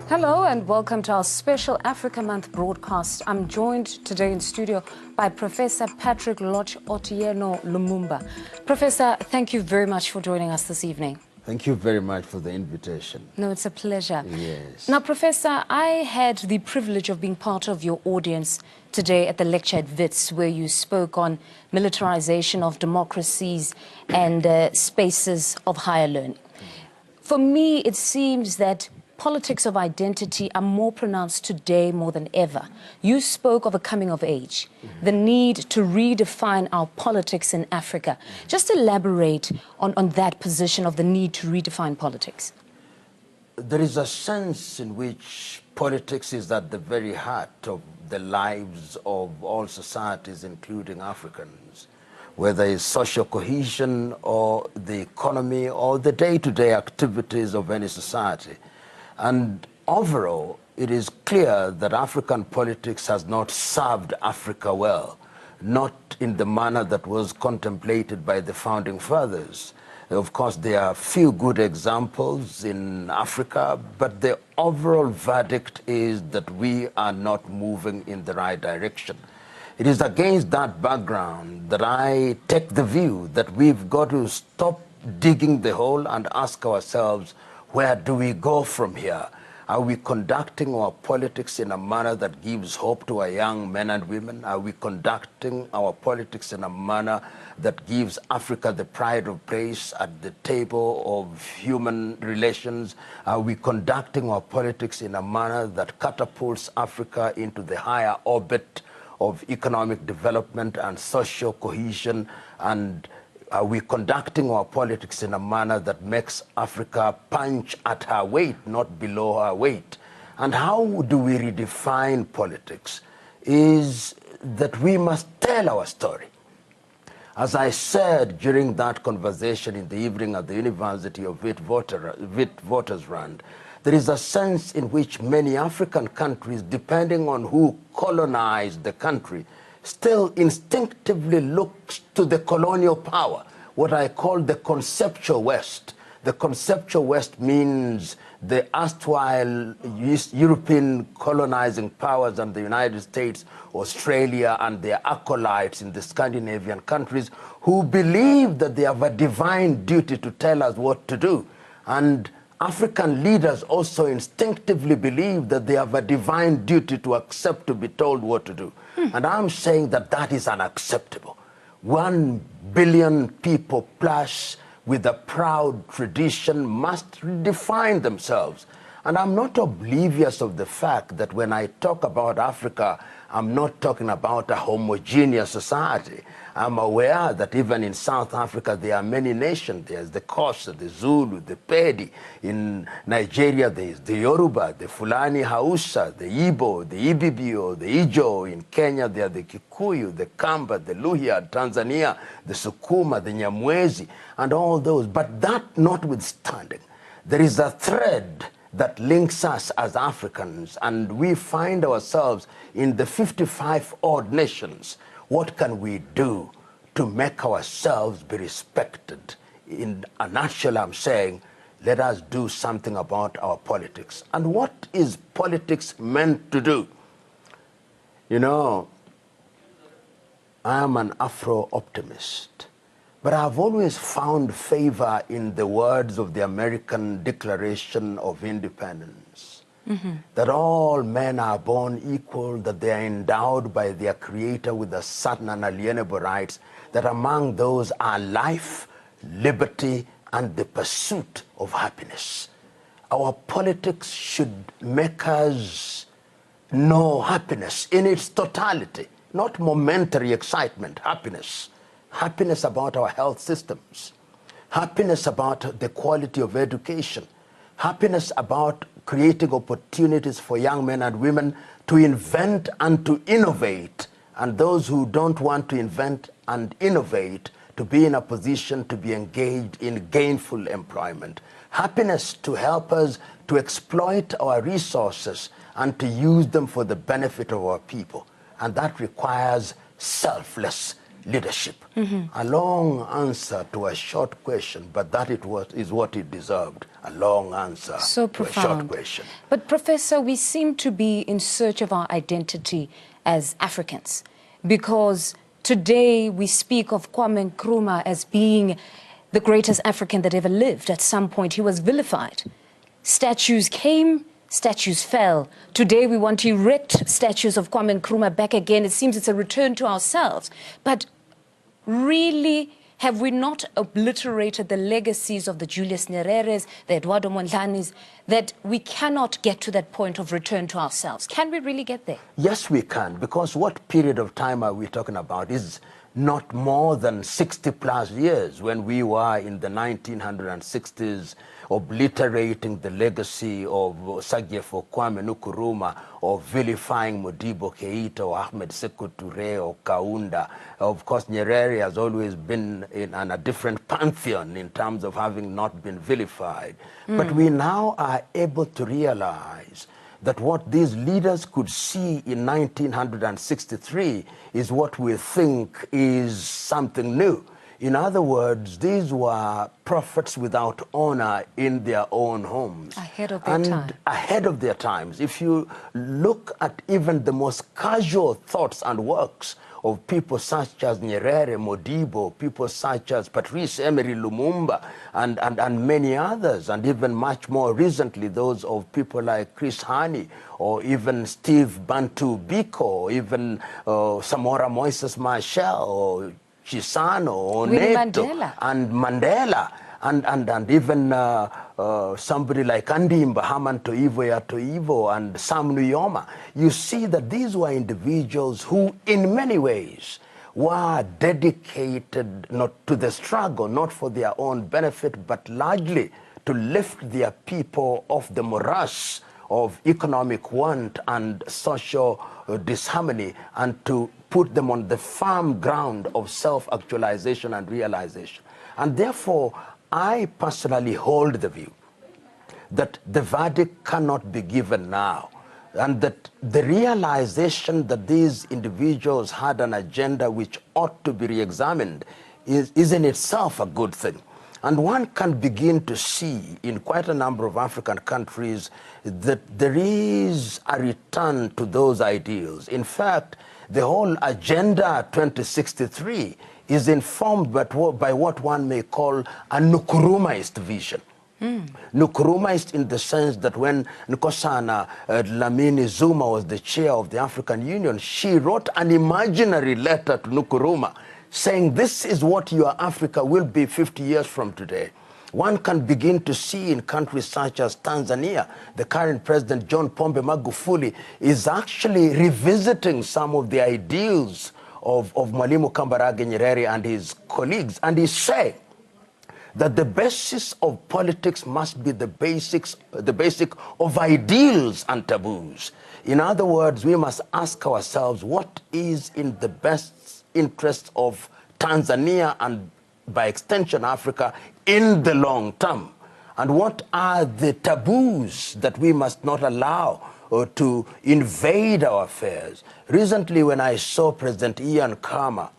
Hello and welcome to our special Africa Month broadcast. I'm joined today in studio by Professor Patrick Loch Otieno Lumumba. Professor, thank you very much for joining us this evening. Thank you very much for the invitation. No, it's a pleasure. Yes. Now, Professor, I had the privilege of being part of your audience today at the lecture at WITS, where you spoke on militarization of democracies and spaces of higher learning. For me, it seems that politics of identity are more pronounced today more than ever. You spoke of a coming of age, the need to redefine our politics in Africa. Just elaborate on that position of the need to redefine politics. There is a sense in which politics is at the very heart of the lives of all societies, including Africans, whether it's social cohesion or the economy or the day-to-day activities of any society. And overall, it is clear that African politics has not served Africa well, not in the manner that was contemplated by the founding fathers. Of course, there are few good examples in Africa, but the overall verdict is that we are not moving in the right direction. It is against that background that I take the view that we've got to stop digging the hole and ask ourselves, where do we go from here? Are we conducting our politics in a manner that gives hope to our young men and women? Are we conducting our politics in a manner that gives Africa the pride of place at the table of human relations? Are we conducting our politics in a manner that catapults Africa into the higher orbit of economic development and social cohesion? And are we conducting our politics in a manner that makes Africa punch at her weight, not below her weight? And how do we redefine politics? Is that we must tell our story. As I said during that conversation in the evening at the University of Witwatersrand, there is a sense in which many African countries, depending on who colonized the country, still instinctively looks to the colonial power, what I call the conceptual West. The conceptual West means the erstwhile European colonizing powers and the United States, Australia, and their acolytes in the Scandinavian countries who believe that they have a divine duty to tell us what to do. And African leaders also instinctively believe that they have a divine duty to accept to be told what to do. And I'm saying that that is unacceptable. 1 billion people plus with a proud tradition must redefine themselves. And I'm not oblivious of the fact that when I talk about Africa, I'm not talking about a homogeneous society. I'm aware that even in South Africa, there are many nations. There's the Xhosa, the Zulu, the Pedi. In Nigeria, there's the Yoruba, the Fulani Hausa, the Igbo, the Ibibio, the Ijo. In Kenya, there are the Kikuyu, the Kamba, the Luhya. Tanzania, the Sukuma, the Nyamwezi, and all those. But that notwithstanding, there is a thread that links us as Africans, and we find ourselves in the 55 odd nations. What can we do to make ourselves be respected? In a nutshell, I'm saying, let us do something about our politics. And what is politics meant to do? You know, I am an Afro-optimist, but I've always found favor in the words of the American Declaration of Independence. That all men are born equal, that they are endowed by their Creator with a certain unalienable rights, that among those are life, liberty, and the pursuit of happiness. Our politics should make us know happiness in its totality, not momentary excitement, happiness. Happiness about our health systems, happiness about the quality of education, happiness about creating opportunities for young men and women to invent and to innovate, and those who don't want to invent and innovate to be in a position to be engaged in gainful employment. Happiness to help us to exploit our resources and to use them for the benefit of our people. And that requires selfless leadership. A long answer to a short question, but that is what it deserved. A long answer So to a short profound. question. But Professor, we seem to be in search of our identity as Africans, because today we speak of Kwame Nkrumah as being the greatest African that ever lived. At some point he was vilified. Statues came, statues fell. Today we want to erect statues of Kwame Nkrumah back again. It seems it's a return to ourselves. But really, have we not obliterated the legacies of the Julius Nyereres, the Eduardo Mondlanes, that we cannot get to that point of return to ourselves? Can we really get there? Yes, we can, because what period of time are we talking about? Is not more than 60 plus years, when we were in the 1960s obliterating the legacy of Sagyefo Kwame Nkrumah, or vilifying Modibo Keita or Ahmed Sekou Touré or Kaunda. Of course, Nyerere has always been in a different pantheon in terms of having not been vilified. But we now are able to realize that what these leaders could see in 1963 is what we think is something new. In other words, these were prophets without honor in their own homes. Ahead of their time. Ahead of their times. If you look at even the most casual thoughts and works of people such as Nyerere, Modibo, people such as Patrice Emery Lumumba, and many others, and even much more recently those of people like Chris Hani, or even Steve Bantu Biko, or even Samora Moises Machel, or Chisano, or Neto, and Mandela, and even somebody like Andimba, Haman Toivo, and Sam Nujoma. You see that these were individuals who, in many ways, were dedicated not to the struggle, not for their own benefit, but largely to lift their people off the morass of economic want and social disharmony, and to put them on the firm ground of self-actualization and realization. And therefore, I personally hold the view that the verdict cannot be given now, and that the realization that these individuals had an agenda which ought to be re-examined is in itself a good thing. And one can begin to see in quite a number of African countries that there is a return to those ideals. In fact, the whole Agenda 2063 is informed by what one may call a Nkrumahist vision. Nkrumahist in the sense that when Nkosana Dlamini Zuma was the chair of the African Union, she wrote an imaginary letter to Nkrumah saying, this is what your Africa will be 50 years from today. One can begin to see in countries such as Tanzania, the current president, John Pombe Magufuli, is actually revisiting some of the ideals of Mwalimu Kambarage Nyerere and his colleagues. And he's saying that the basis of politics must be the basic of ideals and taboos. In other words, we must ask ourselves, what is in the best interest of Tanzania and by extension Africa in the long term? And what are the taboos that we must not allow to invade our affairs? Recently, when I saw President Ian Khama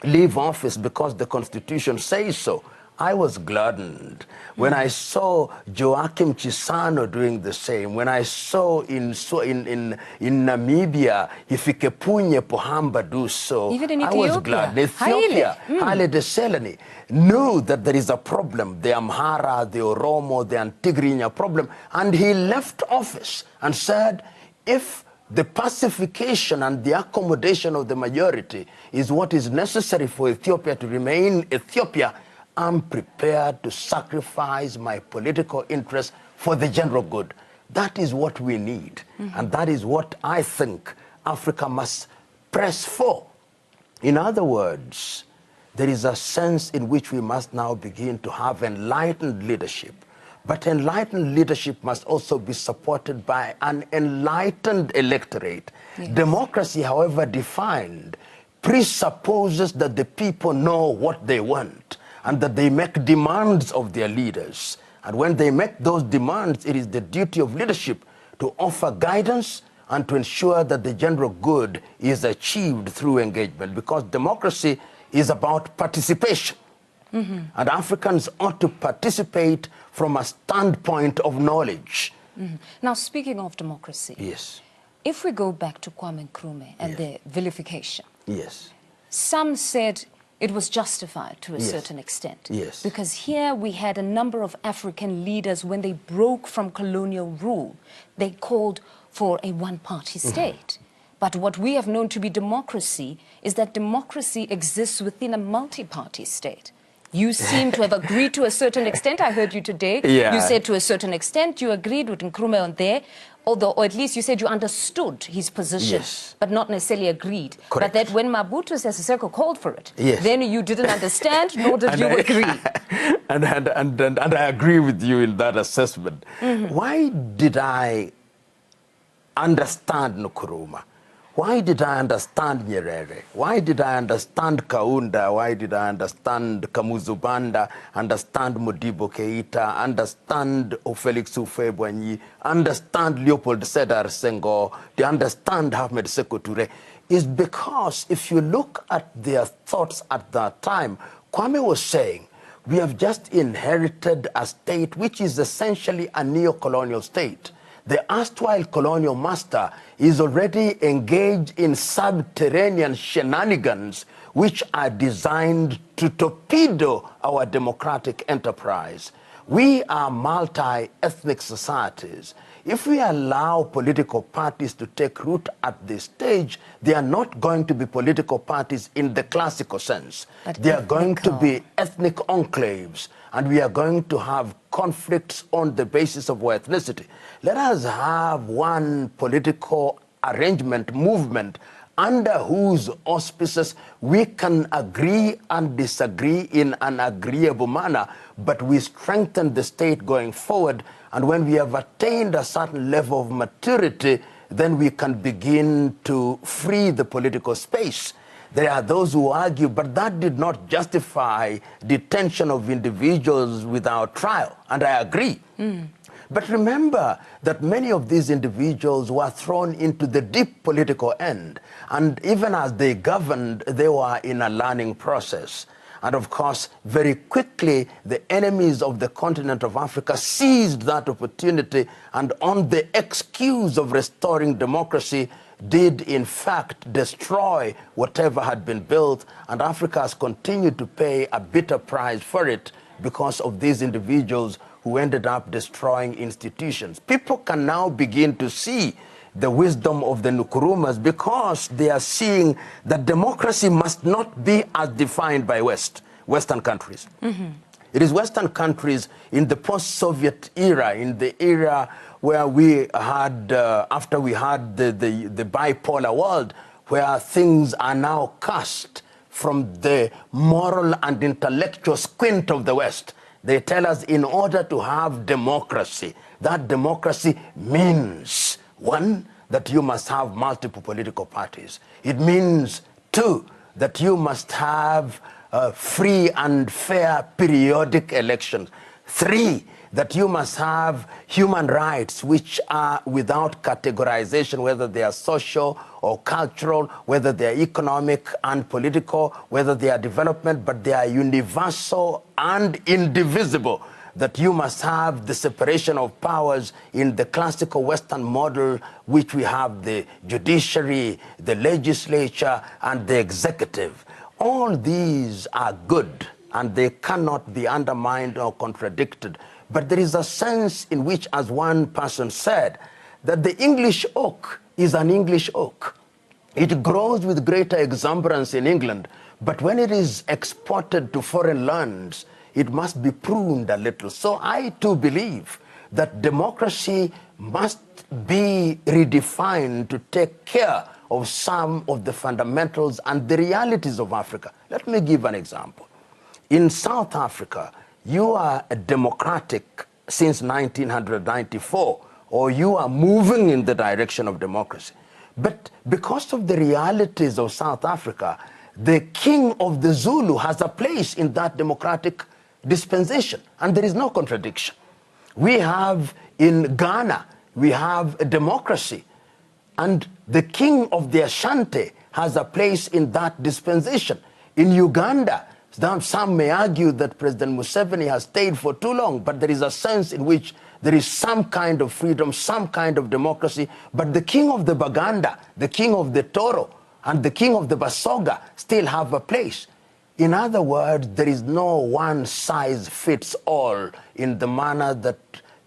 leave office because the Constitution says so, I was gladdened. When I saw Joachim Chissano doing the same, when I saw in Namibia Hifikepunye Pohamba do so, even in I Ethiopia. was glad. Ethiopia, Haile Desalegn knew that there is a problem, the Amhara, the Oromo, the Antigrinya problem, and he left office and said, if the pacification and the accommodation of the majority is what is necessary for Ethiopia to remain Ethiopia, I'm prepared to sacrifice my political interests for the general good. That is what we need. And that is what I think Africa must press for. In other words, there is a sense in which we must now begin to have enlightened leadership. But enlightened leadership must also be supported by an enlightened electorate. Yes. Democracy, however defined, presupposes that the people know what they want, and that they make demands of their leaders. And when they make those demands, it is the duty of leadership to offer guidance and to ensure that the general good is achieved through engagement. Because democracy is about participation. And Africans ought to participate from a standpoint of knowledge. Now, speaking of democracy, Yes. if we go back to Kwame Nkrumah and the vilification, Yes. some said it was justified to a Yes. certain extent. Yes. Because here we had a number of African leaders, when they broke from colonial rule, they called for a one-party state. But what we have known to be democracy is that democracy exists within a multi-party state. You seem to have agreed to a certain extent. I heard you today. Yeah. You said to a certain extent you agreed with Nkrumah on there, although, or at least you said you understood his position, Yes. but not necessarily agreed. Correct. But that when Mobutu Sese Seko called for it, Yes. then you didn't understand, nor did you agree. And I agree with you in that assessment. Why did I understand Nkrumah? Why did I understand Nyerere? Why did I understand Kaunda? Why did I understand Kamuzu Banda, understand Modibo Keita, understand Felix Houphouët-Boigny, understand Leopold Sedar Senghor, to understand Ahmed Sékou Touré? Is because if you look at their thoughts at that time, Kwame was saying, we have just inherited a state which is essentially a neo-colonial state. The erstwhile colonial master is already engaged in subterranean shenanigans which are designed to torpedo our democratic enterprise. We are multi-ethnic societies. If we allow political parties to take root at this stage, they are not going to be political parties in the classical sense. But they are going to be ethnic enclaves, and we are going to have conflicts on the basis of our ethnicity. Let us have one political arrangement, movement, under whose auspices we can agree and disagree in an agreeable manner, but we strengthen the state going forward. And when we have attained a certain level of maturity, then we can begin to free the political space. There are those who argue, but that did not justify detention of individuals without trial, and I agree. But remember that many of these individuals were thrown into the deep political end, and even as they governed, they were in a learning process. And of course, very quickly, the enemies of the continent of Africa seized that opportunity, and on the excuse of restoring democracy, did in fact destroy whatever had been built, and Africa has continued to pay a bitter price for it because of these individuals who ended up destroying institutions. People can now begin to see the wisdom of the Nkrumahs because they are seeing that democracy must not be as defined by Western countries. It is Western countries in the post-Soviet era, in the era where we had, after we had the bipolar world, where things are cast cast from the moral and intellectual squint of the West. They tell us in order to have democracy, that democracy means, one, that you must have multiple political parties. It means, two, that you must have free and fair periodic elections. Three, that you must have human rights which are without categorization, whether they are social or cultural, whether they are economic and political, whether they are development, but they are universal and indivisible. That you must have the separation of powers in the classical Western model, which we have the judiciary, the legislature, and the executive. All these are good, and they cannot be undermined or contradicted. But there is a sense in which, as one person said, that the English oak is an English oak. It grows with greater exuberance in England, but when it is exported to foreign lands, it must be pruned a little. So I too believe that democracy must be redefined to take care of some of the fundamentals and the realities of Africa. Let me give an example. In South Africa, you are democratic since 1994, or you are moving in the direction of democracy. But because of the realities of South Africa, the king of the Zulu has a place in that democratic dispensation, and there is no contradiction. We have in Ghana, we have a democracy, and the king of the Ashanti has a place in that dispensation. In Uganda, some may argue that President Museveni has stayed for too long, but there is a sense in which there is some kind of freedom, some kind of democracy. But the king of the Baganda, the king of the Toro, and the king of the Basoga still have a place. In other words, there is no one size fits all in the manner that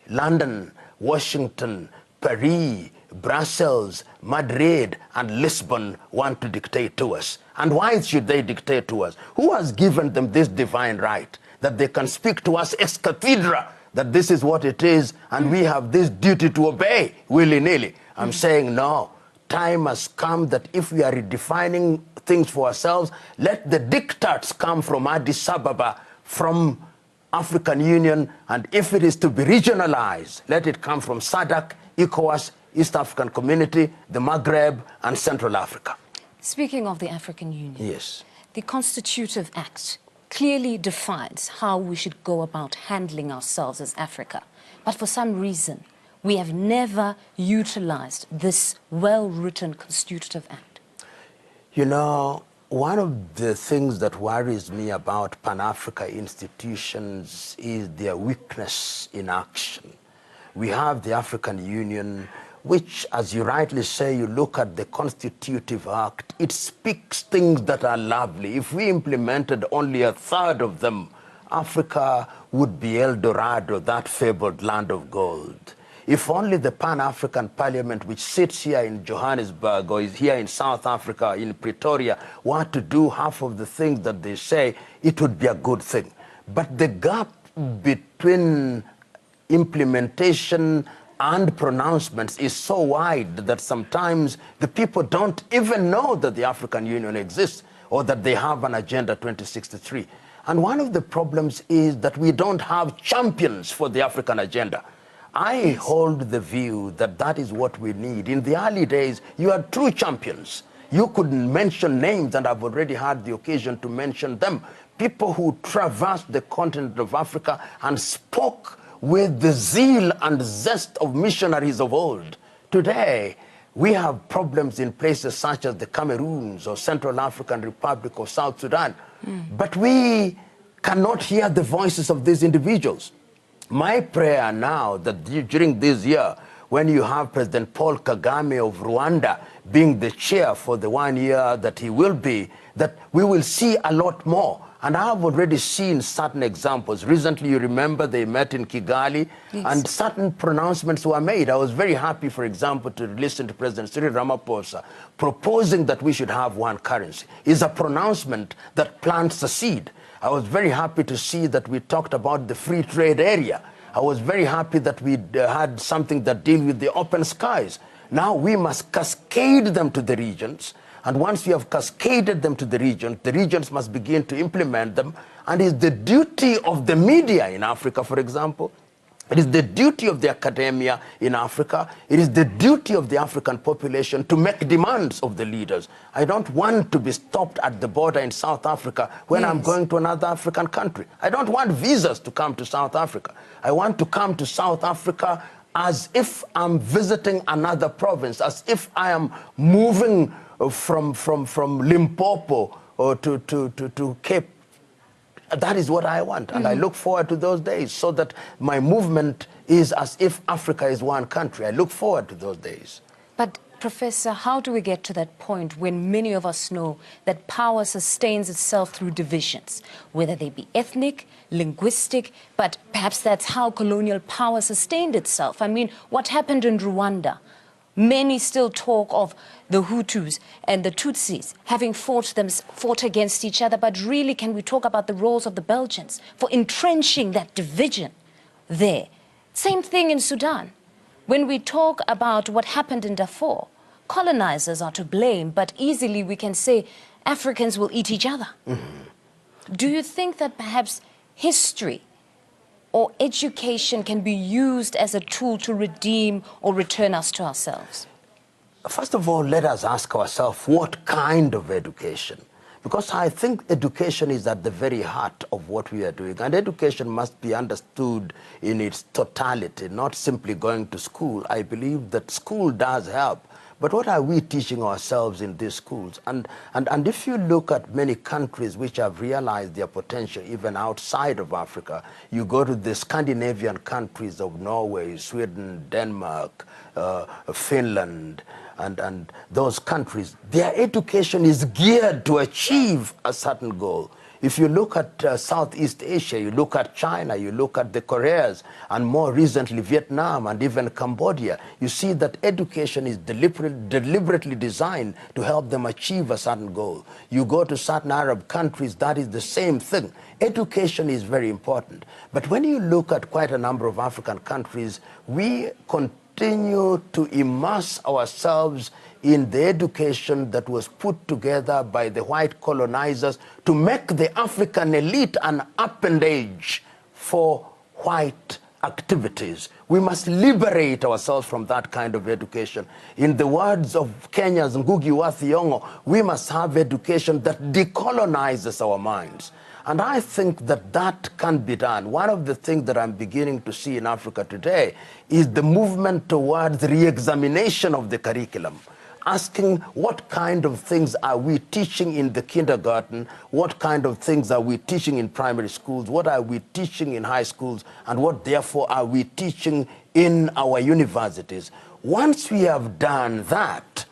London, Washington, Paris, Brussels, Madrid, and Lisbon want to dictate to us. And why should they dictate to us? Who has given them this divine right that they can speak to us ex cathedra, that this is what it is, and we have this duty to obey willy-nilly? I'm saying no. Time has come that if we are redefining things for ourselves, let the diktats come from Addis Ababa, from African Union, and if it is to be regionalized, let it come from SADC, ECOWAS, East African Community, the Maghreb, and Central Africa. Speaking of the African Union, yes, the Constitutive Act clearly defines how we should go about handling ourselves as Africa. But for some reason, we have never utilized this well-written Constitutive Act. You know, one of the things that worries me about Pan-Africa institutions is their weakness in action. We have the African Union, which, as you rightly say, you look at the Constitutive Act, it speaks things that are lovely. If we implemented only a third of them, Africa would be El Dorado, that fabled land of gold. If only the Pan-African Parliament, which sits here in Johannesburg or is here in South Africa, in Pretoria, were to do half of the things that they say, it would be a good thing. But the gap between implementation and pronouncements is so wide that sometimes the people don't even know that the African Union exists or that they have an Agenda 2063. And one of the problems is that we don't have champions for the African agenda. I hold the view that that is what we need. In the early days, you had true champions. You could mention names, and I've already had the occasion to mention them. People who traversed the continent of Africa and spoke with the zeal and zest of missionaries of old. Today, we have problems in places such as the Cameroons or Central African Republic or South Sudan. But we cannot hear the voices of these individuals. My prayer now that during this year, when you have President Paul Kagame of Rwanda being the chair for the 1 year that he will be, that we will see a lot more. And I have already seen certain examples. Recently, you remember they met in Kigali, yes, and certain pronouncements were made. I was very happy, for example, to listen to President Cyril Ramaphosa proposing that we should have one currency. It's a pronouncement that plants a seed. I was very happy to see that we talked about the free trade area. I was very happy that we had something that deals with the open skies. Now we must cascade them to the regions. And once we have cascaded them to the regions must begin to implement them. And it's the duty of the media in Africa, for example. It is the duty of the academia in Africa. It is the duty of the African population to make demands of the leaders. I don't want to be stopped at the border in South Africa when yes, I'm going to another African country. I don't want visas to come to South Africa. I want to come to South Africa as if I'm visiting another province, as if I am moving from Limpopo or to Cape. That is what I want, and I look forward to those days so that my movement is as if Africa is one country. I look forward to those days. But, Professor, how do we get to that point when many of us know that power sustains itself through divisions, whether they be ethnic, linguistic, but perhaps that's how colonial power sustained itself? I mean, what happened in Rwanda? Many still talk of the Hutus and the Tutsis having fought against each other, but really can we talk about the roles of the Belgians for entrenching that division there? Same thing in Sudan. When we talk about what happened in Darfur, colonizers are to blame, but easily we can say Africans will eat each other. Do you think that perhaps history or education can be used as a tool to redeem or return us to ourselves? First of all, let us ask ourselves, what kind of education? Because I think education is at the very heart of what we are doing. And education must be understood in its totality, not simply going to school. I believe that school does help. but what are we teaching ourselves in these schools? And if you look at many countries which have realized their potential even outside of Africa, you go to the Scandinavian countries of Norway, Sweden, Denmark, Finland, and those countries, their education is geared to achieve a certain goal. If you look at Southeast Asia, you look at China, you look at the Koreas, and more recently Vietnam and even Cambodia, you see that education is deliberately designed to help them achieve a certain goal. You go to certain Arab countries, that is the same thing. Education is very important. But when you look at quite a number of African countries, we continue to immerse ourselves in the education that was put together by the white colonizers to make the African elite an appendage for white activities. We must liberate ourselves from that kind of education. In the words of Kenya's Ngugi wa Thiong'o, we must have education that decolonizes our minds. And I think that that can be done. One of the things that I'm beginning to see in Africa today is the movement towards re-examination of the curriculum, asking what kind of things are we teaching in the kindergarten, what kind of things are we teaching in primary schools, what are we teaching in high schools, and what therefore are we teaching in our universities. Once we have done that,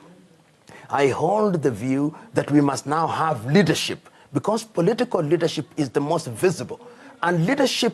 I hold the view that we must now have leadership, because political leadership is the most visible. And leadership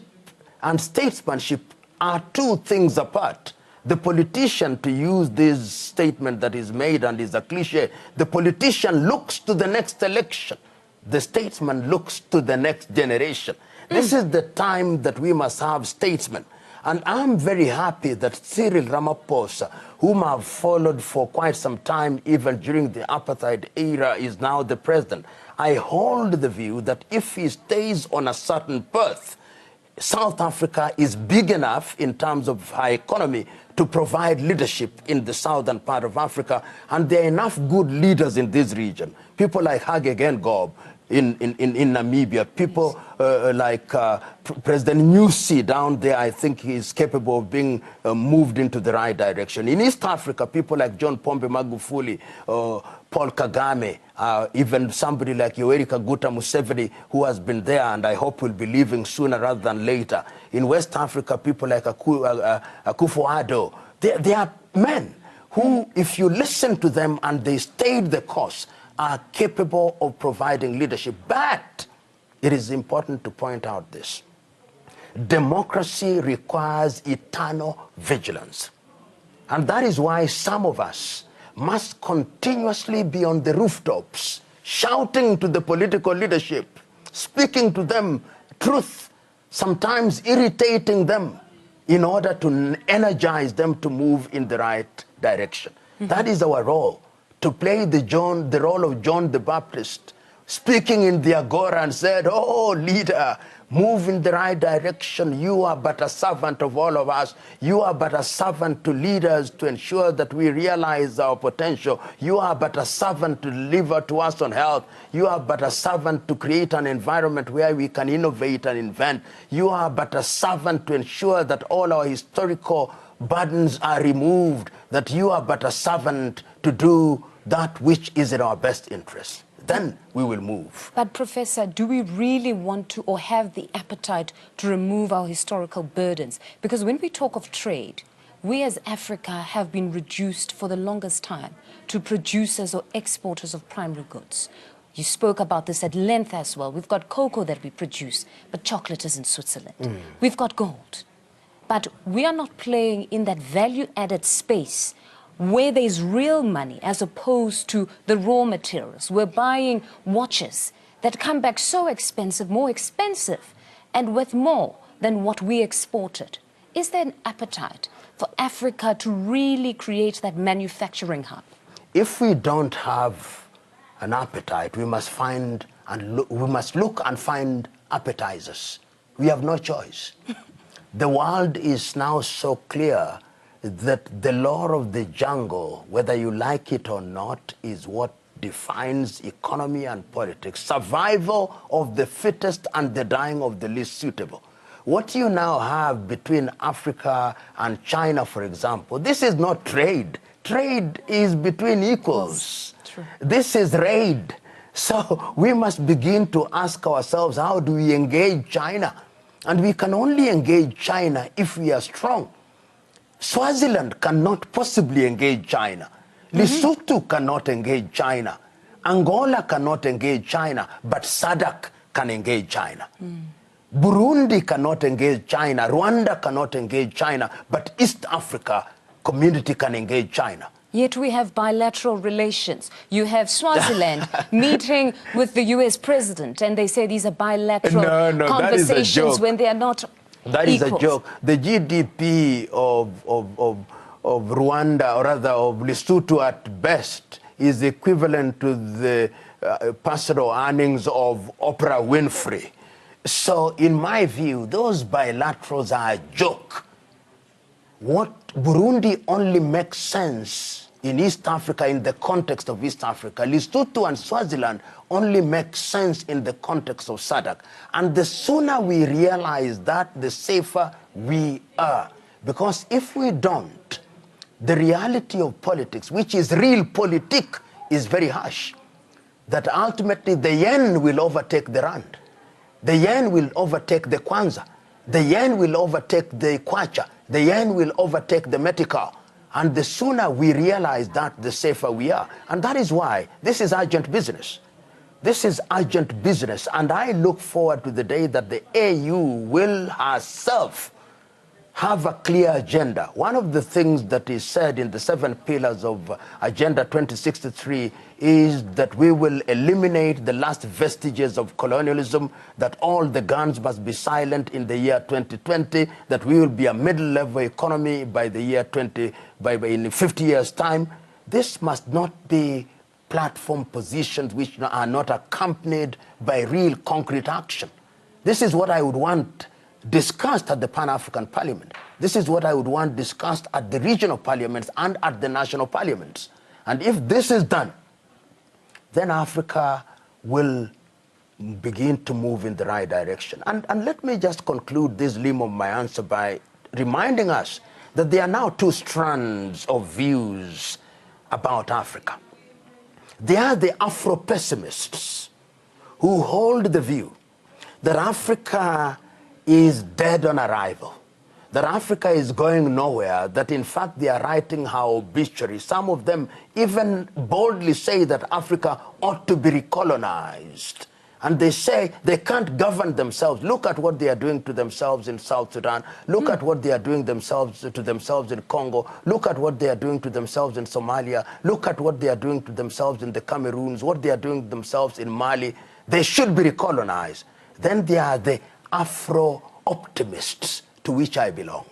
and statesmanship are two things apart. The politician, to use this statement that is made and is a cliche, the politician looks to the next election. The statesman looks to the next generation. This is the time that we must have statesmen. And I'm very happy that Cyril Ramaphosa, whom I've followed for quite some time, even during the apartheid era, is now the president. I hold the view that if he stays on a certain path, South Africa is big enough in terms of our economy to provide leadership in the southern part of Africa, and there are enough good leaders in this region. People like Hage Geingob in Namibia, people like President Nyusi down there, I think he is capable of being moved into the right direction. In East Africa, people like John Pombe Magufuli, Paul Kagame, even somebody like Yoweri Kaguta Museveni, who has been there and I hope will be leaving sooner rather than later. In West Africa, people like Akufo-Addo, they are men who, if you listen to them and they stayed the course, are capable of providing leadership. But it is important to point out this. Democracy requires eternal vigilance. And that is why some of us must continuously be on the rooftops, shouting to the political leadership, speaking to them truth, sometimes irritating them in order to energize them to move in the right direction. That is our role, to play the role of John the Baptist, speaking in the agora and said, "Oh, leader, move in the right direction. You are but a servant of all of us. You are but a servant to leaders to ensure that we realize our potential. You are but a servant to deliver to us on health. You are but a servant to create an environment where we can innovate and invent. You are but a servant to ensure that all our historical burdens are removed, that you are but a servant to do that which is in our best interest." Then we will move. But Professor, do we really want to or have the appetite to remove our historical burdens? Because when we talk of trade, we as Africa have been reduced for the longest time to producers or exporters of primary goods. You spoke about this at length as well. We've got cocoa that we produce, but chocolate is in Switzerland. We've got gold. But we are not playing in that value-added space where there's real money as opposed to the raw materials. We're buying watches that come back so expensive, more expensive, and worth more than what we exported. Is there an appetite for Africa to really create that manufacturing hub? If we don't have an appetite, we must look and find appetizers. We have no choice. The world is now so clear that the law of the jungle, whether you like it or not, is what defines economy and politics. Survival of the fittest and the dying of the least suitable. What you now have between Africa and China, for example, this is not trade. trade is between equals. True. This is raid. So we must begin to ask ourselves, how do we engage China? And we can only engage China if we are strong. Swaziland cannot possibly engage China. Lesotho cannot engage China. Angola cannot engage China, but SADC can engage China. Burundi cannot engage China. Rwanda cannot engage China, but East Africa community can engage China. Yet we have bilateral relations. You have Swaziland meeting with the U.S. president, and they say these are bilateral conversations when they are not That equals. is a joke. The GDP of Rwanda, or rather of Lesotho at best, is equivalent to the personal earnings of Oprah Winfrey. So in my view, those bilaterals are a joke. What Burundi only makes sense in East Africa, in the context of East Africa. Lesotho and Swaziland only make sense in the context of SADC. And the sooner we realize that, the safer we are. Because if we don't, the reality of politics, which is real politic, is very harsh. That ultimately the yen will overtake the rand. The yen will overtake the kwanza. The yen will overtake the kwacha. The yen will overtake the metikal. And the sooner we realize that, the safer we are. And that is why this is urgent business. This is urgent business. And I look forward to the day that the AU will herself have a clear agenda. One of the things that is said in the 7 pillars of Agenda 2063 is that we will eliminate the last vestiges of colonialism, that all the guns must be silent in the year 2020, that we will be a middle-level economy by the year in 50 years' time. This must not be platform positions which are not accompanied by real concrete action. This is what I would want discussed at the Pan-African Parliament. This is what I would want discussed at the regional parliaments and at the national parliaments. And if this is done, then Africa will begin to move in the right direction. And let me just conclude this limb of my answer by reminding us that there are now 2 strands of views about Africa. There are the Afro-pessimists who hold the view that Africa is dead on arrival, that Africa is going nowhere, that in fact they are writing her obituary. Some of them even boldly say that Africa ought to be recolonized. And they say they can't govern themselves. Look at what they are doing to themselves in South Sudan. Look at what they are doing to themselves in Congo. Look at what they are doing to themselves in Somalia. Look at what they are doing to themselves in the Cameroons, what they are doing to themselves in Mali. They should be recolonized. Then there are the Afro-optimists, to which I belong.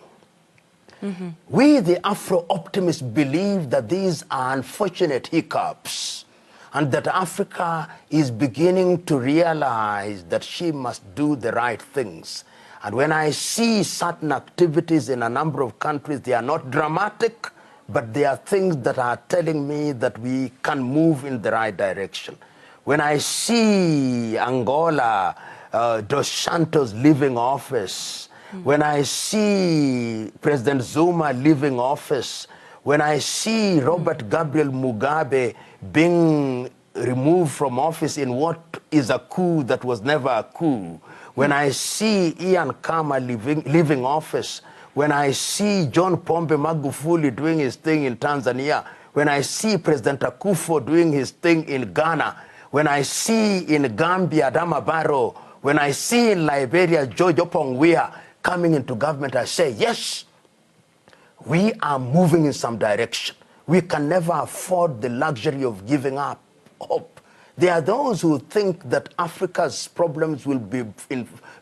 We, the Afro-optimists, believe that these are unfortunate hiccups, and that Africa is beginning to realize that she must do the right things. And when I see certain activities in a number of countries, they are not dramatic, but they are things that are telling me that we can move in the right direction. When I see Angola, Dos Santos leaving office, when I see President Zuma leaving office, when I see Robert Gabriel Mugabe being removed from office in what is a coup that was never a coup, when I see Ian Khama leaving office, when I see John Pombe Magufuli doing his thing in Tanzania, when I see President Akufo doing his thing in Ghana, when I see in Gambia Adama Barrow, when I see in Liberia George Oppong coming into government, I say, yes, we are moving in some direction. We can never afford the luxury of giving up hope. There are those who think that Africa's problems will be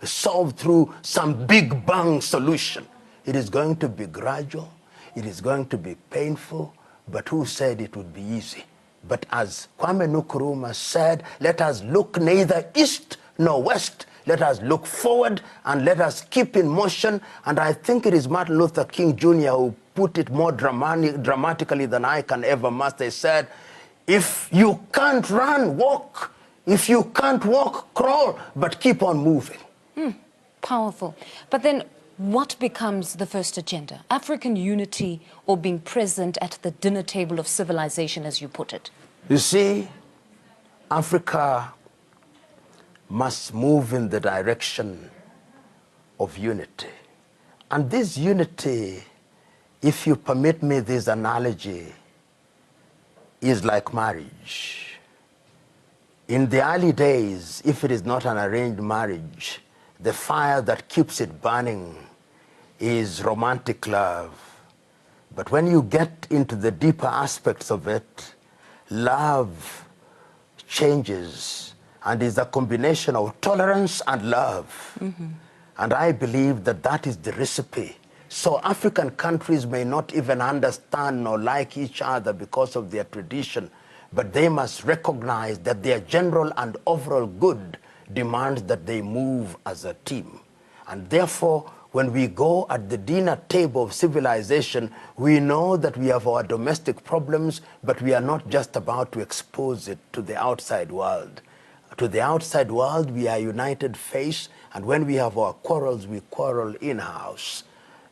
solved through some big bang solution. It is going to be gradual. It is going to be painful. But who said it would be easy? But as Kwame Nkrumah said, let us look neither east nor west. Let us look forward and let us keep in motion. And I think it is Martin Luther King Jr. who put it more dramatically than I can ever master. He said, if you can't run, walk. If you can't walk, crawl, but keep on moving. Powerful. But then what becomes the first agenda? African unity or being present at the dinner table of civilization, as you put it? You see, Africa must move in the direction of unity. And this unity, if you permit me this analogy, is like marriage. In the early days, if it is not an arranged marriage, the fire that keeps it burning is romantic love. But when you get into the deeper aspects of it, love changes and is a combination of tolerance and love. Mm-hmm. And I believe that that is the recipe. So African countries may not even understand nor like each other because of their tradition, but they must recognize that their general and overall good demands that they move as a team. And therefore, when we go at the dinner table of civilization, we know that we have our domestic problems, but we are not just about to expose it to the outside world. To the outside world, we are united face, and when we have our quarrels, we quarrel in-house.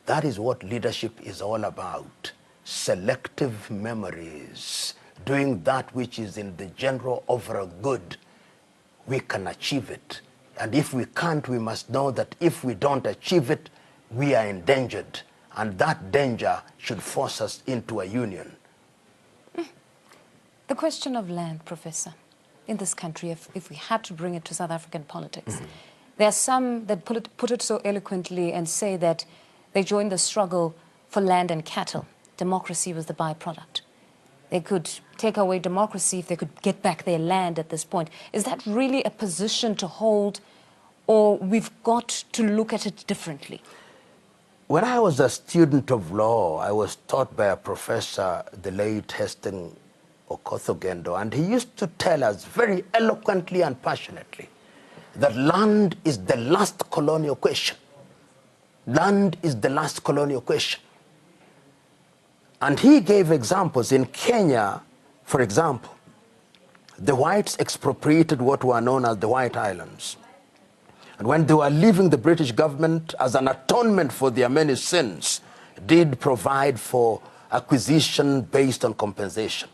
That is what leadership is all about. Selective memories, doing that which is in the general overall good. We can achieve it. And if we can't, we must know that if we don't achieve it, we are endangered. And that danger should force us into a union. The question of land, Professor, in this country, if we had to bring it to South African politics, mm-hmm. There are some that put it so eloquently and say that they joined the struggle for land and cattle. Democracy was the byproduct. They could take away democracy if they could get back their land at this point. Is that really a position to hold, or we've got to look at it differently? When I was a student of law, I was taught by a professor, the late Heston Okothogendo, and he used to tell us very eloquently and passionately that land is the last colonial question. Land is the last colonial question. And he gave examples. In Kenya, for example, the whites expropriated what were known as the White Islands. And when they were leaving, the British government, as an atonement for their many sins, did provide for acquisition based on compensation.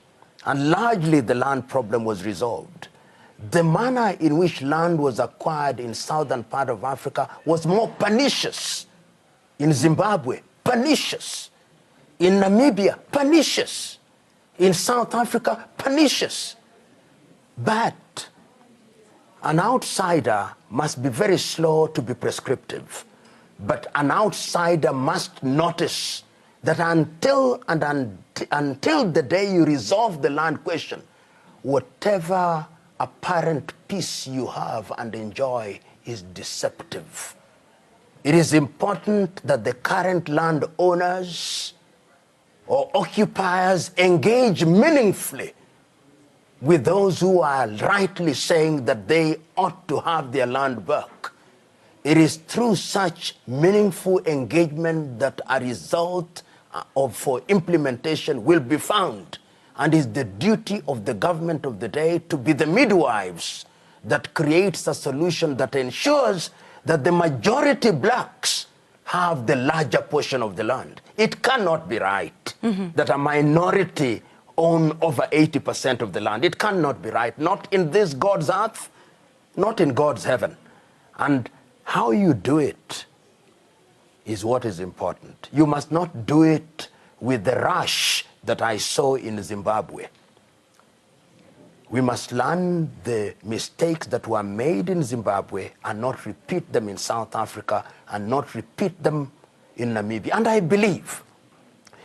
And largely the land problem was resolved. The manner in which land was acquired in southern part of Africa was more pernicious. In Zimbabwe, pernicious. In Namibia, pernicious. In South Africa, pernicious. But an outsider must be very slow to be prescriptive. But an outsider must notice that until the day you resolve the land question, whatever apparent peace you have and enjoy is deceptive. It is important that the current land owners or occupiers engage meaningfully with those who are rightly saying that they ought to have their land back. It is through such meaningful engagement that a result for implementation will be found, and is the duty of the government of the day to be the midwives that creates a solution that ensures that the majority blacks have the larger portion of the land. It cannot be right that a minority own over 80% of the land. It cannot be right, not in this God's earth, not in God's heaven. And how you do it is what is important. You must not do it with the rush that I saw in Zimbabwe. We must learn the mistakes that were made in Zimbabwe and not repeat them in South Africa and not repeat them in Namibia. And I believe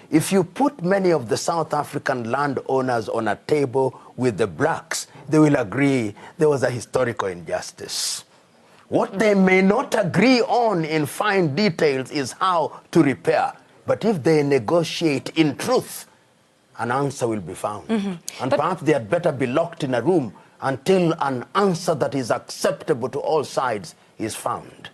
if you put many of the South African landowners on a table with the blacks, they will agree there was a historical injustice. What they may not agree on in fine details is how to repair. But if they negotiate in truth, an answer will be found. And perhaps they had better be locked in a room until an answer that is acceptable to all sides is found.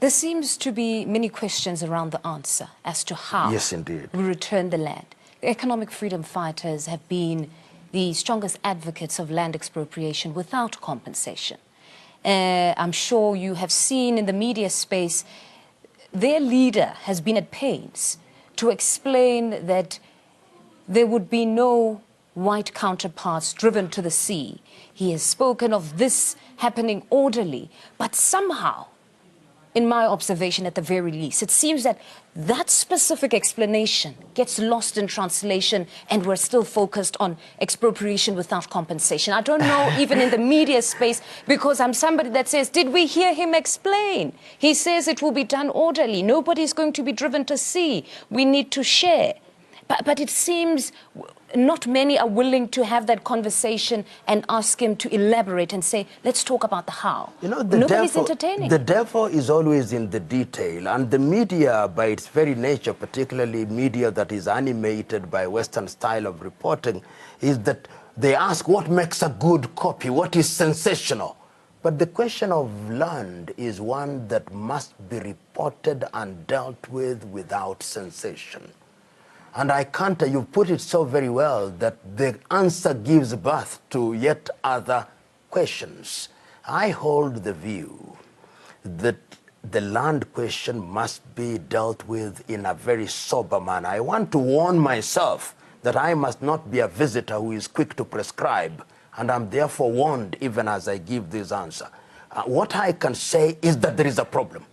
There seems to be many questions around the answer as to how yes, indeed. We return the land. The economic freedom fighters have been the strongest advocates of land expropriation without compensation. I'm sure you have seen in the media space their leader has been at pains to explain that there would be no white counterparts driven to the sea. He has spoken of this happening orderly, but somehow, in my observation at the very least, it seems that that specific explanation gets lost in translation and we're still focused on expropriation without compensation. I don't know, even in the media space, because I'm somebody that says, did we hear him explain? He says it will be done orderly. Nobody's going to be driven to sea. We need to share. But it seems not many are willing to have that conversation and ask him to elaborate and say, let's talk about the how. You know, Nobody's entertaining. The devil is always in the detail, and the media, by its very nature, particularly media that is animated by Western style of reporting, is that they ask what makes a good copy, what is sensational. But the question of land is one that must be reported and dealt with without sensation. And I can't, you put it so very well that the answer gives birth to yet other questions. I hold the view that the land question must be dealt with in a very sober manner. I want to warn myself that I must not be a visitor who is quick to prescribe, and I'm therefore warned even as I give this answer. What I can say is that there is a problem.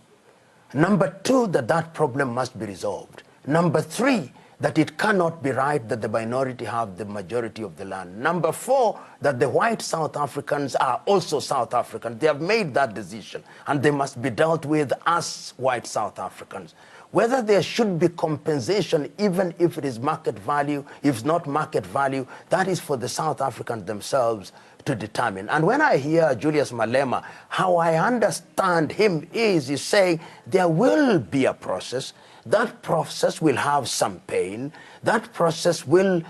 Number two, that problem must be resolved. Number three, that it cannot be right that the minority have the majority of the land. Number four, that the white South Africans are also South Africans. They have made that decision, and they must be dealt with as white South Africans. Whether there should be compensation, even if it is market value, if not market value, that is for the South Africans themselves to determine. And when I hear Julius Malema, how I understand him is he's saying there will be a process. That process will have some pain. That process will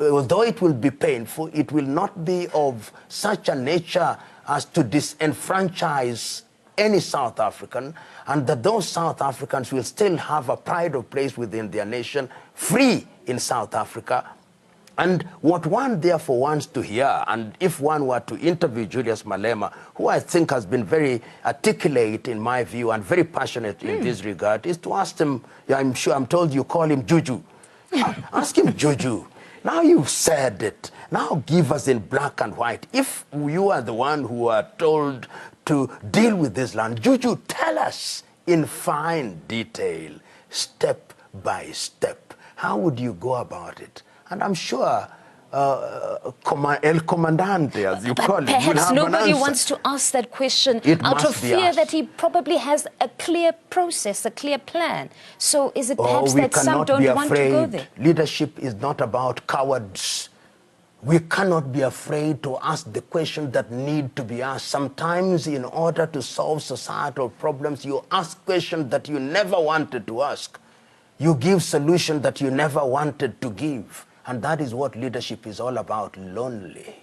although it will be painful, it will not be of such a nature as to disenfranchise any South African, and that those South Africans will still have a pride of place within their nation, free in South Africa. And what one therefore wants to hear, and if one were to interview Julius Malema, who I think has been very articulate in my view and very passionate in this regard, is to ask him, I'm told you call him Juju. Ask him, Juju, now you've said it, now give us in black and white. If you are the one who are told to deal with this land, Juju, tell us in fine detail, step by step, how would you go about it? And I'm sure El Comandante, as you call it, will have perhaps nobody an answer. wants to ask that question It out must of be fear asked. that he probably has a clear process, a clear plan. So is it perhaps we that some cannot don't be want to go afraid. there? Leadership is not about cowards. We cannot be afraid to ask the questions that need to be asked. Sometimes in order to solve societal problems, you ask questions that you never wanted to ask. You give solutions that you never wanted to give. And that is what leadership is all about, lonely.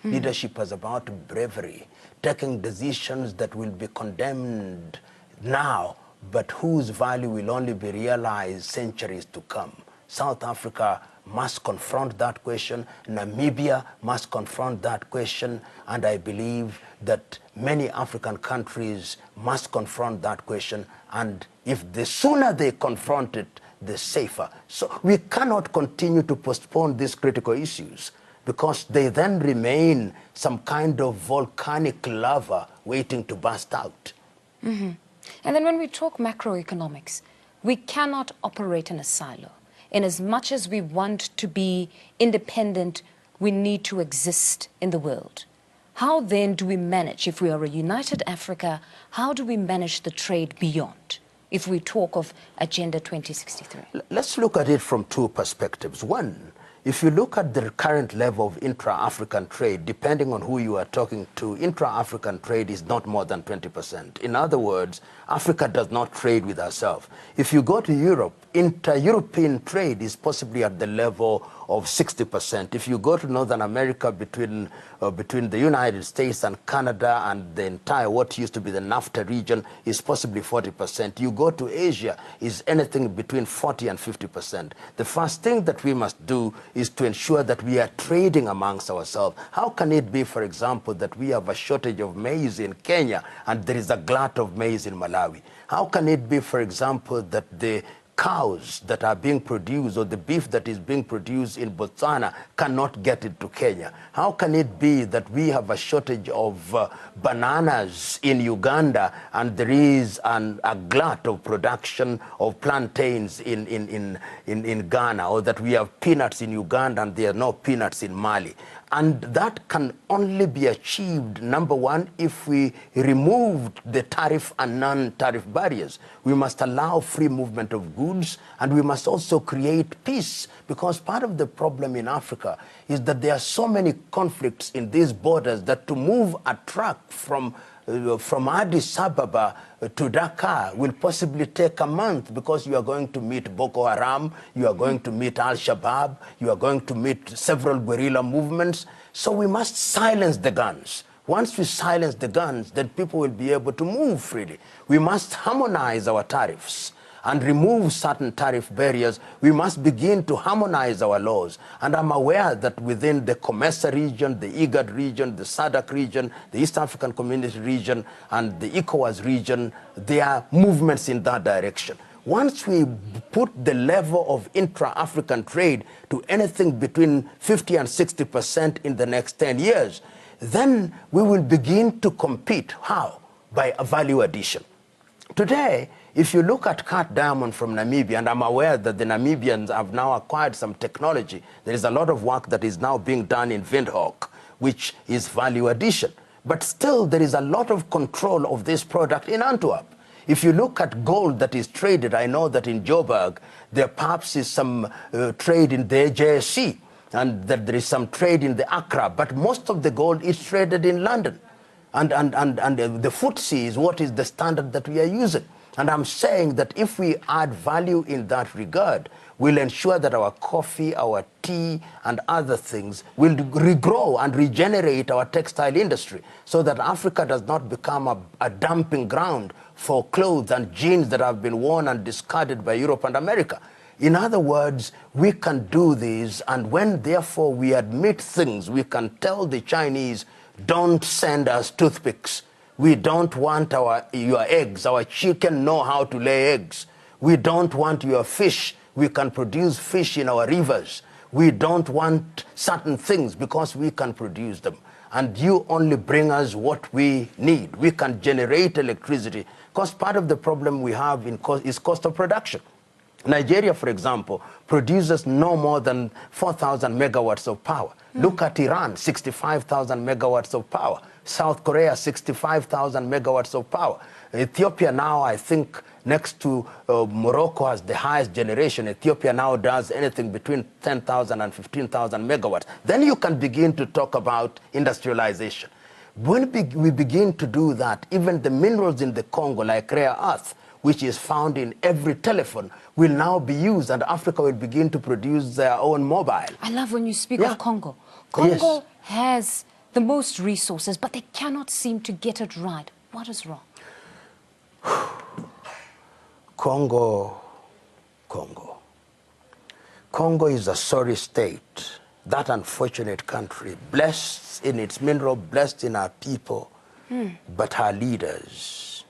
Leadership is about bravery, taking decisions that will be condemned now, but whose value will only be realized centuries to come. South Africa must confront that question. Namibia must confront that question. And I believe that many African countries must confront that question. And if the sooner they confront it, the safer. So we cannot continue to postpone these critical issues, because they then remain some kind of volcanic lava waiting to burst out. And then when we talk macroeconomics, we cannot operate in a silo. In as much as we want to be independent, we need to exist in the world. How then do we manage, if we are a united Africa, how do we manage the trade beyond, if we talk of Agenda 2063? Let's look at it from two perspectives. One, if you look at the current level of intra-African trade, depending on who you are talking to, intra-African trade is not more than 20%. In other words, Africa does not trade with herself. If you go to Europe, inter-European trade is possibly at the level of 60%. If you go to Northern America, between the United States and Canada and the entire what used to be the NAFTA region, is possibly 40%. You go to Asia, is anything between 40 and 50%. The first thing that we must do is to ensure that we are trading amongst ourselves. How can it be, for example, that we have a shortage of maize in Kenya and there is a glut of maize in Malawi? How can it be, for example, that the cows that are being produced or the beef that is being produced in Botswana cannot get it to Kenya? How can it be that we have a shortage of bananas in Uganda and there is a glut of production of plantains in Ghana, or that we have peanuts in Uganda and there are no peanuts in Mali? And that can only be achieved, number one, if we removed the tariff and non-tariff barriers. We must allow free movement of goods, and we must also create peace, because part of the problem in Africa is that there are so many conflicts in these borders that to move a truck from Addis Ababa to Dakar will possibly take a month, because you are going to meet Boko Haram, you are going to meet Al-Shabaab, you are going to meet several guerrilla movements. So we must silence the guns. Once we silence the guns, then people will be able to move freely. We must harmonize our tariffs and remove certain tariff barriers. We must begin to harmonize our laws. And I'm aware that within the COMESA region, the IGAD region, the SADC region, the East African Community region, and the ECOWAS region, there are movements in that direction. Once we put the level of intra-African trade to anything between 50 and 60% in the next 10 years, then we will begin to compete. How? By a value addition. Today, if you look at cut diamond from Namibia, and I'm aware that the Namibians have now acquired some technology, there is a lot of work that is now being done in Windhoek, which is value addition. But still, there is a lot of control of this product in Antwerp. If you look at gold that is traded, I know that in Joburg, there perhaps is some trade in the JSC, and that there is some trade in the Accra, but most of the gold is traded in London. And the FTSE is what is the standard that we are using. And I'm saying that if we add value in that regard, we'll ensure that our coffee, our tea, and other things will regrow and regenerate our textile industry, so that Africa does not become a dumping ground for clothes and jeans that have been worn and discarded by Europe and America. In other words, we can do this, and when therefore we admit things, we can tell the Chinese, don't send us toothpicks. We don't want your eggs. Our chicken know how to lay eggs. We don't want your fish. We can produce fish in our rivers. We don't want certain things because we can produce them. And you only bring us what we need. We can generate electricity, because part of the problem we have is cost of production. Nigeria, for example, produces no more than 4,000 megawatts of power. Look at Iran, 65,000 megawatts of power. South Korea, 65,000 megawatts of power. Ethiopia now, I think, next to Morocco, has the highest generation. Ethiopia now does anything between 10,000 and 15,000 megawatts. Then you can begin to talk about industrialization. When we begin to do that, even the minerals in the Congo, like rare earth, which is found in every telephone, will now be used, and Africa will begin to produce their own mobile. I love when you speak of Congo. Congo has the most resources, but they cannot seem to get it right. What is wrong? Congo is a sorry state. That unfortunate country, blessed in its mineral, blessed in our people, but her leaders,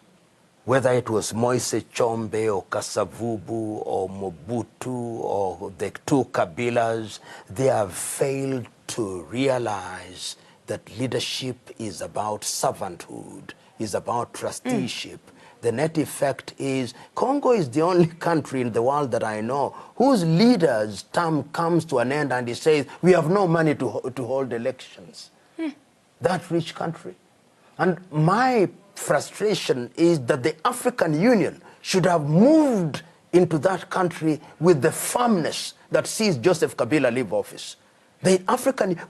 whether it was Moise Chombe or Kasavubu or Mobutu or the two Kabilas, they have failed to realize that leadership is about servanthood, is about trusteeship. The net effect is Congo is the only country in the world that I know whose leader's term comes to an end and he says, we have no money to hold elections. That rich country. And my frustration is that the African Union should have moved into that country with the firmness that sees Joseph Kabila leave office.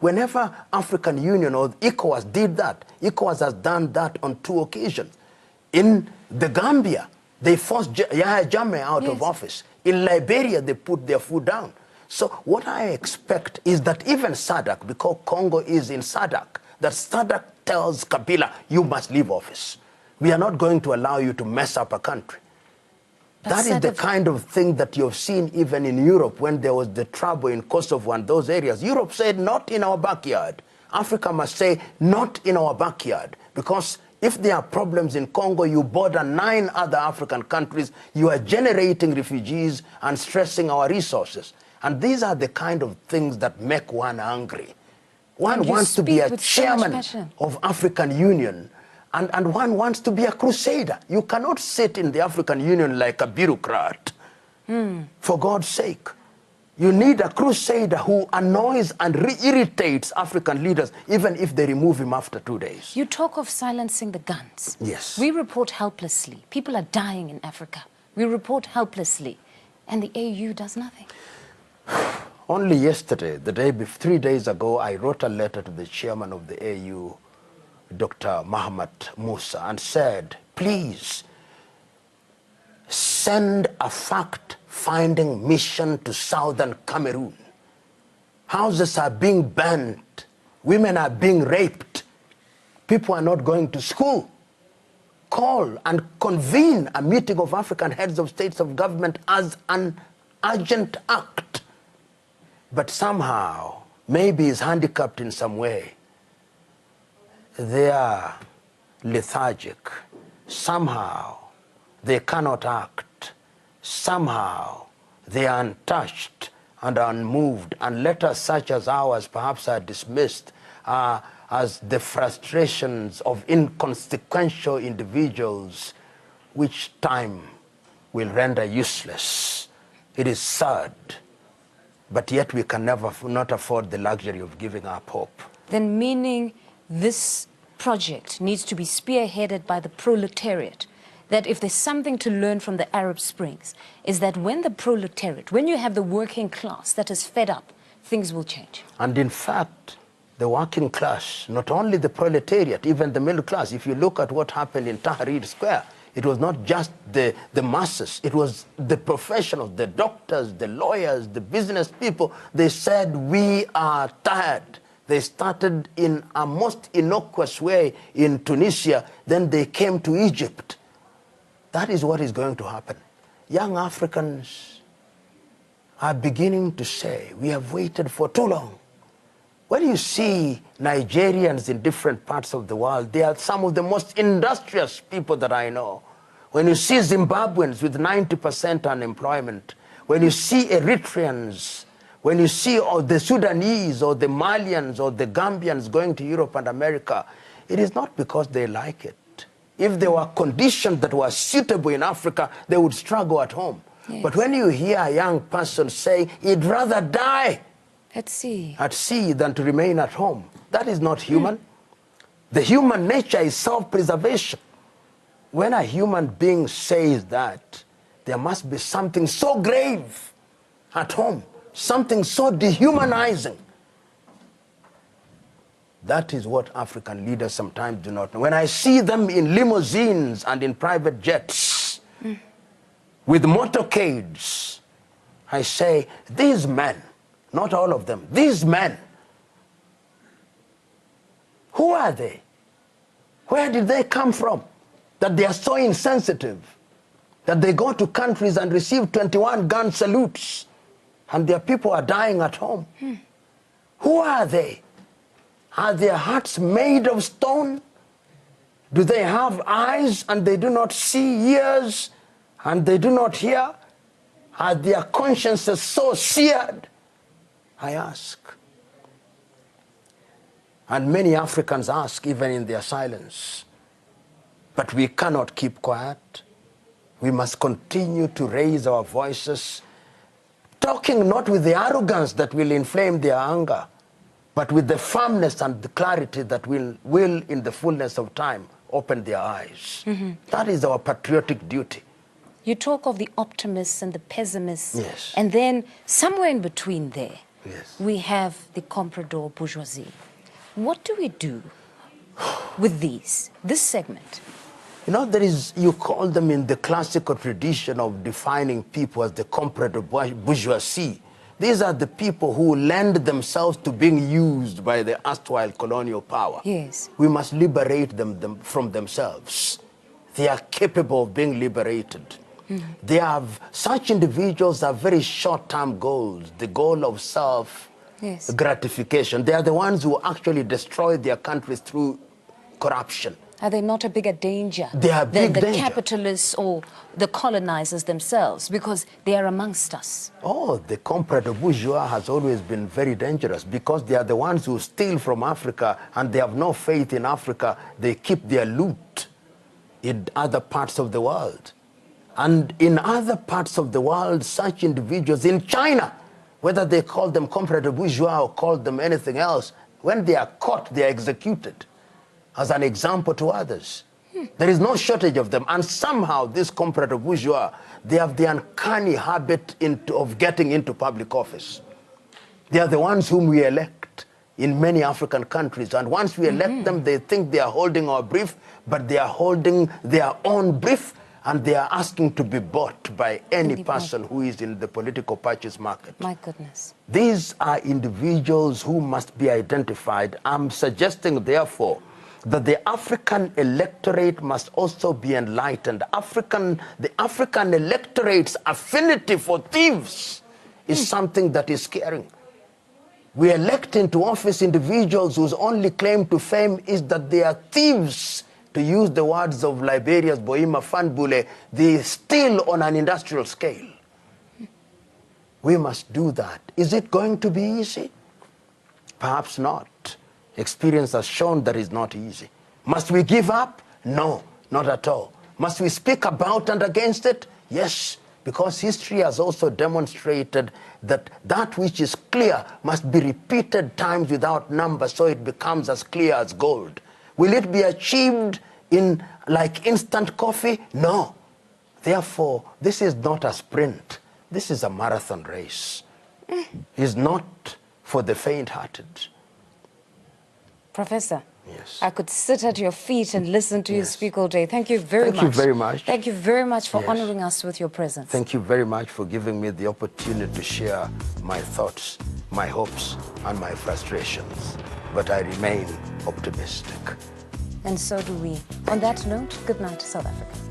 Whenever African Union or ECOWAS did that, ECOWAS has done that on 2 occasions. In the Gambia, they forced Yahya Jammeh out of office. In Liberia, they put their foot down. So what I expect is that even SADC, because Congo is in SADC, that SADC tells Kabila, you must leave office. We are not going to allow you to mess up a country. That is the kind of thing that you've seen even in Europe when there was the trouble in Kosovo and those areas. Europe said, not in our backyard. Africa must say, not in our backyard. Because if there are problems in Congo, you border 9 other African countries, you are generating refugees and stressing our resources. And these are the kind of things that make one angry. One wants to be a chairman of African Union, and one wants to be a crusader. You cannot sit in the African Union like a bureaucrat, for God's sake. You need a crusader who annoys and irritates African leaders, even if they remove him after 2 days. You talk of silencing the guns. Yes. We report helplessly. People are dying in Africa. We report helplessly, and the AU does nothing. Only yesterday, 3 days ago, I wrote a letter to the chairman of the AU, Dr. Mohamed Musa, and said, please send a fact-finding mission to southern Cameroon. Houses are being burnt. Women are being raped. People are not going to school. Call and convene a meeting of African heads of states of government as an urgent act. But somehow, maybe he's handicapped in some way. They are lethargic. Somehow, they cannot act. Somehow, they are untouched and unmoved. And letters such as ours perhaps are dismissed as the frustrations of inconsequential individuals, which time will render useless. It is sad. But yet we can not afford the luxury of giving up hope. Then meaning this project needs to be spearheaded by the proletariat, that if there's something to learn from the Arab Springs, is that when the proletariat, when you have the working class that is fed up, things will change. And in fact, the working class, not only the proletariat, even the middle class, if you look at what happened in Tahrir Square, it was not just the masses, it was the professionals, the doctors, the lawyers, the business people. They said, we are tired. They started in a most innocuous way in Tunisia, then they came to Egypt. That is what is going to happen. Young Africans are beginning to say, we have waited for too long. When you see Nigerians in different parts of the world, they are some of the most industrious people that I know. When you see Zimbabweans with 90% unemployment, when you see Eritreans, when you see the Sudanese or the Malians or the Gambians going to Europe and America, it is not because they like it. If there were conditions that were suitable in Africa, they would struggle at home. Yes. But when you hear a young person say, he'd rather die at sea than to remain at home, that is not human. The human nature is self-preservation. When a human being says that, there must be something so grave at home, something so dehumanizing. That is what African leaders sometimes do not know. When I see them in limousines and in private jets, with motorcades, I say, these men, not all of them, these men, who are they? Where did they come from? That they are so insensitive, that they go to countries and receive 21 gun salutes, and their people are dying at home. Who are they? Are their hearts made of stone? Do they have eyes and they do not see, ears and they do not hear? Are their consciences so seared? I ask. And many Africans ask, even in their silence. But we cannot keep quiet. We must continue to raise our voices, talking not with the arrogance that will inflame their anger, but with the firmness and the clarity that will in the fullness of time, open their eyes. That is our patriotic duty. You talk of the optimists and the pessimists, yes. And then somewhere in between there, yes, we have the comprador bourgeoisie. What do we do with this segment? You know, you call them in the classical tradition of defining people as the comprador bourgeoisie. These are the people who lend themselves to being used by the erstwhile colonial power. Yes. We must liberate them from themselves. They are capable of being liberated. They have, such individuals have very short-term goals, the goal of self-gratification. They are the ones who actually destroy their countries through corruption. Are they not a bigger danger than the capitalists or the colonizers themselves, because they are amongst us? Oh, the comprador bourgeois has always been very dangerous, because they are the ones who steal from Africa, and they have no faith in Africa. They keep their loot in other parts of the world. And in other parts of the world, such individuals, in China, whether they call them comprador bourgeois or call them anything else, when they are caught, they are executed as an example to others. There is no shortage of them. And somehow these comprador bourgeois, they have the uncanny habit of getting into public office. They are the ones whom we elect in many African countries. And once we elect them, they think they are holding our brief, but they are holding their own brief, and they are asking to be bought by any person who is in the political purchase market. My goodness. These are individuals who must be identified. I'm suggesting, therefore, that the African electorate must also be enlightened. The African electorate's affinity for thieves is something that is scaring. We elect into office individuals whose only claim to fame is that they are thieves. To use the words of Liberia's Boima Fanbule, they steal on an industrial scale. We must do that. Is it going to be easy? Perhaps not. Experience has shown that it's not easy. Must we give up? No, not at all. Must we speak about and against it? Yes, because history has also demonstrated that that which is clear must be repeated times without number, so it becomes as clear as gold. Will it be achieved in like instant coffee? No. Therefore, this is not a sprint. This is a marathon race. It's not for the faint-hearted. Professor, yes, I could sit at your feet and listen to you speak all day. Thank you very much. Thank you very much. Thank you very much for honoring us with your presence. Thank you very much for giving me the opportunity to share my thoughts, my hopes, and my frustrations. But I remain optimistic. And so do we. On that note, good night, South Africa.